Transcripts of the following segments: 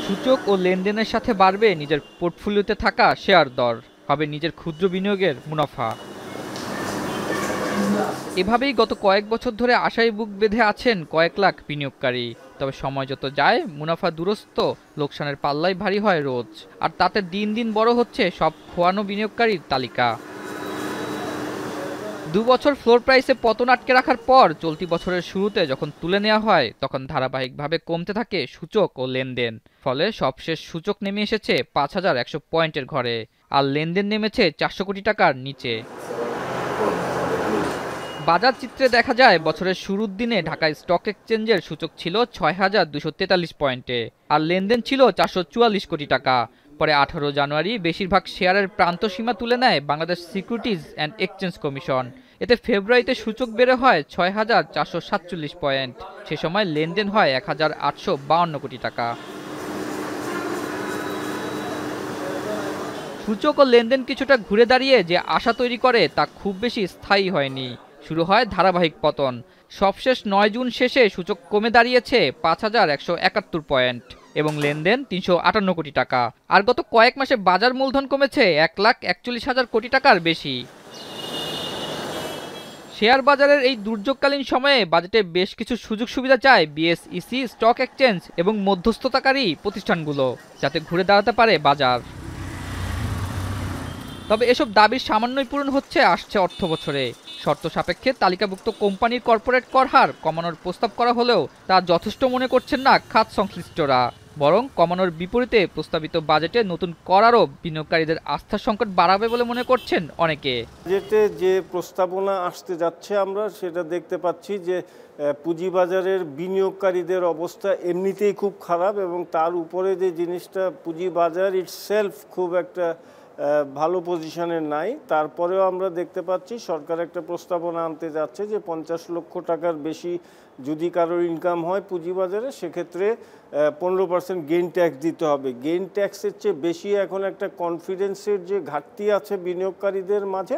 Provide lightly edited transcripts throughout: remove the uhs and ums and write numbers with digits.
সূচক ও লেনদেনের সাথে বাড়বে নিজের পোর্টফোলিওতে থাকা শেয়ার দর, হবে নিজের ক্ষুদ্র বিনিয়োগের মুনাফা। এভাবেই গত কয়েক বছর ধরে আশায় বুক বেঁধে আছেন কয়েক লাখ বিনিয়োগকারী। তবে সময় যত যায় মুনাফা দূরস্থ, লোকসানের পাল্লাই ভারী হয় রোজ। আর তাতে দিন দিন বড় হচ্ছে সব খোয়ানো বিনিয়োগকারীর তালিকা। ২ বছর ফ্লোর প্রাইসে পতন আটকে রাখার পর চলতি বছরের শুরুতে যখন তুলে নেওয়া হয় তখন ধারাবাহিকভাবে কমতে থাকে সূচক ও লেনদেন। ফলে সবশেষ সূচক নেমে এসেছে ৫,১০০ পয়েন্টের ঘরে, আর লেনদেন নেমেছে ৪০০ কোটি টাকার নিচে। বাজার চিত্রে দেখা যায় বছরের শুরুর দিনে ঢাকা স্টক এক্সচেঞ্জের সূচক ছিল ৬,২৪৩ পয়েন্টে, আর লেনদেন ছিল ৪৪৪ কোটি টাকা। পরে ১৮ জানুয়ারি বেশিরভাগ শেয়ারের প্রান্তসীমা তুলে নেয় Bangladesh securities and exchange commission. এতে ফেব্রুয়ারিতে সূচক বেড়ে হয় ৬,৪৪৭ পয়েন্ট। সে সময় লেনদেন হয় ১,৮৫২ কোটি টাকা। সূচক ও লেনদেন কিছুটা ঘুরে দাঁড়িয়ে যে আশা তৈরি করে তা খুব বেশি স্থায়ী হয়নি। শুরু হয় ধারাবাহিক পতন। সবশেষ ৯ জুন শেষে সূচক কমে দাঁড়িয়েছে ৫,১৭১ পয়েন্ট এবং লেনদেন ৩৫৮ কোটি টাকা। আর গত কয়েক মাসে বাজার মূলধন কমেছে ১,৪১,০০০ কোটি টাকার বেশি। শেয়ার বাজারের এই দুর্যোগকালীন সময়ে বাজেটে বেশ কিছু সুযোগ সুবিধা চায় বিএসইসি, স্টক এক্সচেঞ্জ এবং মধ্যস্থতাকারী প্রতিষ্ঠানগুলো, যাতে ঘুরে দাঁড়াতে পারে বাজার। তবে এসব দাবির সামান্যই পূরণ হচ্ছে আসছে অর্থ বছরে। শর্ত সাপেক্ষে তালিকাভুক্ত কোম্পানির কর্পোরেট কর হার কমানোর প্রস্তাব করা হলেও তা যথেষ্ট মনে করছেন না খাত সংশ্লিষ্টরা। বরং কমানোর বিপরীতে প্রস্তাবিত বাজেটে নতুন কর আরোপ বিনিয়োগকারীদের আস্থার সংকট বাড়াবে বলে মনে করছেন অনেকে। বাজেটে যে প্রস্তাবনা আসতে যাচ্ছে আমরা সেটা দেখতে পাচ্ছি যে পুঁজিবাজারের বিনিয়োগকারীদের অবস্থা এমনিতেই খুব খারাপ, এবং তার উপরে যে জিনিসটা পুঁজিবাজার ইটসেলফ খুব একটা ভালো পজিশনে নাই। তারপরেও আমরা দেখতে পাচ্ছি সরকার একটা প্রস্তাবনা আনতে যাচ্ছে যে ৫০ লক্ষ টাকার বেশি যদি কারোর ইনকাম হয় পুঁজিবাজারে, সেক্ষেত্রে ১৫% গেইন ট্যাক্স দিতে হবে। গেইন ট্যাক্সের চেয়ে বেশি এখন একটা কনফিডেন্সের যে ঘাটতি আছে বিনিয়োগকারীদের মাঝে,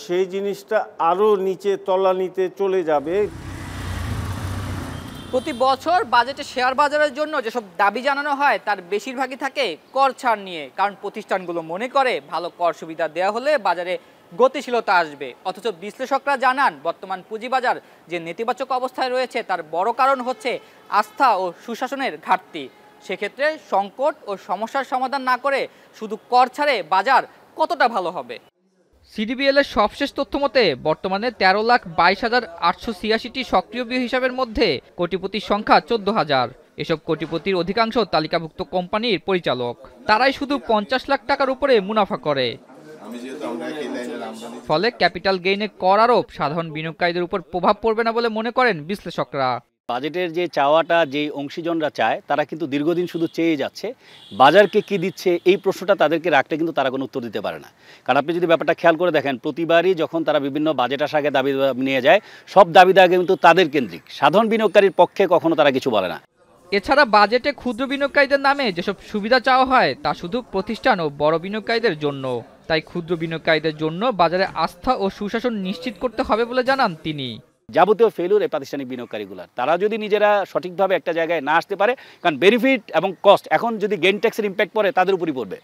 সেই জিনিসটা আরও নিচে তলানিতে চলে যাবে। প্রতি বছর বাজেটে শেয়ার বাজারের জন্য যেসব দাবি জানানো হয় তার বেশিরভাগই থাকে কর ছাড় নিয়ে, কারণ প্রতিষ্ঠানগুলো মনে করে ভালো কর সুবিধা দেওয়া হলে বাজারে গতিশীলতা আসবে। অথচ বিশ্লেষকরা জানান বর্তমান পুঁজিবাজার যে নেতিবাচক অবস্থায় রয়েছে তার বড় কারণ হচ্ছে আস্থা ও সুশাসনের ঘাটতি। সেক্ষেত্রে সংকট ও সমস্যার সমাধান না করে শুধু কর ছাড়ে বাজার কতটা ভালো হবে? সিডিবিএল এর সবশেষ তথ্য মতে বর্তমানে ১৩,২২,৮৮৬টি সক্রিয় হিসাবের মধ্যে কোটিপতির সংখ্যা ১৪,০০০। এসব কোটিপতির অধিকাংশ তালিকাভুক্ত কোম্পানির পরিচালক। তারাই শুধু ৫০ লাখ টাকার উপরে মুনাফা করে। ফলে ক্যাপিটাল গেইনে কর আরোপ সাধারণ বিনিয়োগকারীদের উপর প্রভাব পড়বে না বলে মনে করেন বিশ্লেষকরা। বাজেটের যে চাওয়াটা যে অংশীজনরা চায় তারা কিন্তু দীর্ঘদিন শুধু চেয়ে যাচ্ছে, বাজারকে কি দিচ্ছে এই প্রশ্নটা তাদেরকে রাখতে কিন্তু তারা কোনো উত্তর দিতে পারে না। কারণ আপনি যদি ব্যাপারটা খেয়াল করে দেখেন, প্রতিবারই যখন তারা বিভিন্ন বাজেট আসার আগে দাবি নিয়ে যায়, সব দাবি দাগে কিন্তু তাদের কেন্দ্রিক, সাধারণ বিনিয়োগকারীর পক্ষে কখনো তারা কিছু বলে না। এছাড়া বাজেটে ক্ষুদ্র বিনিয়োগকারীদের নামে যেসব সুবিধা চাওয়া হয় তা শুধু প্রতিষ্ঠান ও বড় বিনিয়োগকারীদের জন্য। তাই ক্ষুদ্র বিনিয়োগকারীদের জন্য বাজারে আস্থা ও সুশাসন নিশ্চিত করতে হবে বলে জানান তিনি। যাবতীয় ফেলুর এই প্রাতিষ্ঠানিক বিনিয়োগকারীগুলার, তারা যদি নিজেরা সঠিকভাবে একটা জায়গায় না আসতে পারে, কারণ বেনিফিট এবং কস্ট এখন যদি গেইন ট্যাক্সের ইম্প্যাক্ট পড়ে তাদের উপরই পড়বে,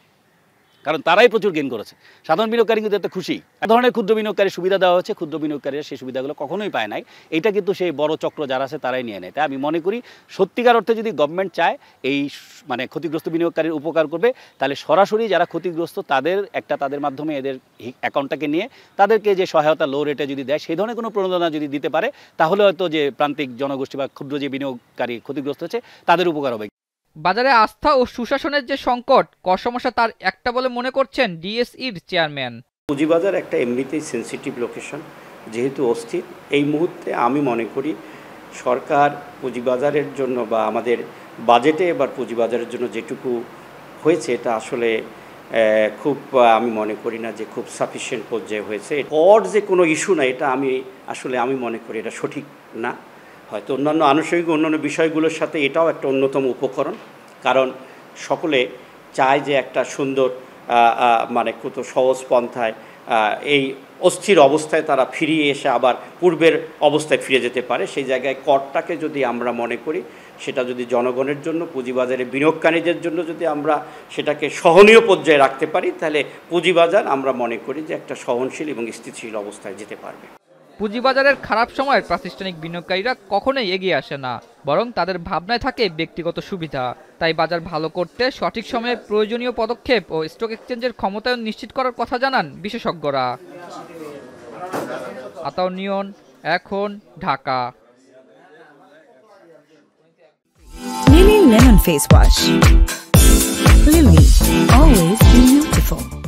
কারণ তারাই প্রচুর গেইন করেছে। সাধারণ বিনিয়োগকারী কিন্তু এতে খুশি। এক ধরনের ক্ষুদ্র বিনিয়োগকারী সুবিধা দেওয়া হচ্ছে, ক্ষুদ্র বিনিয়োগকারীরা সেই সুবিধাগুলো কখনোই পায় নাই। এটা কিন্তু সেই বড় চক্র যারা আছে তারাই নিয়ে নেয়। তাই আমি মনে করি সত্যিকার অর্থে যদি গভর্নমেন্ট চায় এই মানে ক্ষতিগ্রস্ত বিনিয়োগকারীর উপকার করবে, তাহলে সরাসরি যারা ক্ষতিগ্রস্ত তাদের মাধ্যমে এদের অ্যাকাউন্টটাকে নিয়ে তাদেরকে যে সহায়তা লো রেটে যদি দেয়, সেই ধরনের কোনো প্রণোদনা যদি দিতে পারে, তাহলে হয়তো যে প্রান্তিক জনগোষ্ঠী বা ক্ষুদ্র যে বিনিয়োগকারী ক্ষতিগ্রস্ত হচ্ছে তাদের উপকার হবে। বাজারে আস্থা ও সুশাসনের যে সংকট, কর সমস্যা তার একটা বলে মনে করছেন ডিএসইর চেয়ারম্যান। পুঁজিবাজার একটা এমনিতেই সেন্সিটিভ লোকেশন, যেহেতু অস্থির। এই মুহূর্তে আমি মনে করি সরকার পুঁজিবাজারের জন্য বা আমাদের বাজেটে এবার পুঁজিবাজারের জন্য যেটুকু হয়েছে এটা আসলে খুব আমি মনে করি না যে খুব সাফিসিয়েন্ট পর্যায়ে হয়েছে। কর যে কোনো ইস্যু না, এটা আমি মনে করি এটা সঠিক না। হয়তো অন্যান্য আনুষঙ্গিক অন্যান্য বিষয়গুলোর সাথে এটাও একটা অন্যতম উপকরণ, কারণ সকলে চায় যে একটা সুন্দর মানে কত সহজ পন্থায় এই অস্থির অবস্থায় তারা ফিরিয়ে এসে আবার পূর্বের অবস্থায় ফিরে যেতে পারে। সেই জায়গায় করটাকে যদি আমরা মনে করি সেটা যদি জনগণের জন্য, পুঁজিবাজারে বিনিয়োগকারীদের জন্য যদি আমরা সেটাকে সহনীয় পর্যায়ে রাখতে পারি, তাহলে পুঁজিবাজার আমরা মনে করি যে একটা সহনশীল এবং স্থিতিশীল অবস্থায় যেতে পারবে। পুঁজিবাজারের খারাপ সময়ে প্রাতিষ্ঠানিক বিনিয়োগকারীরা কখনোই এগিয়ে আসে না, বরং তাদের ভাবনায় থাকে ব্যক্তিগত সুবিধা। তাই বাজার ভালো করতে সঠিক সময়ে প্রয়োজনীয় পদক্ষেপ ও স্টক এক্সচেঞ্জের ক্ষমতায়ন নিশ্চিত করার কথা জানান বিশেষজ্ঞরা। আতাউর নিয়ন, এখন, Dhaka. Lily Lemon Face Wash. Lily, always beautiful.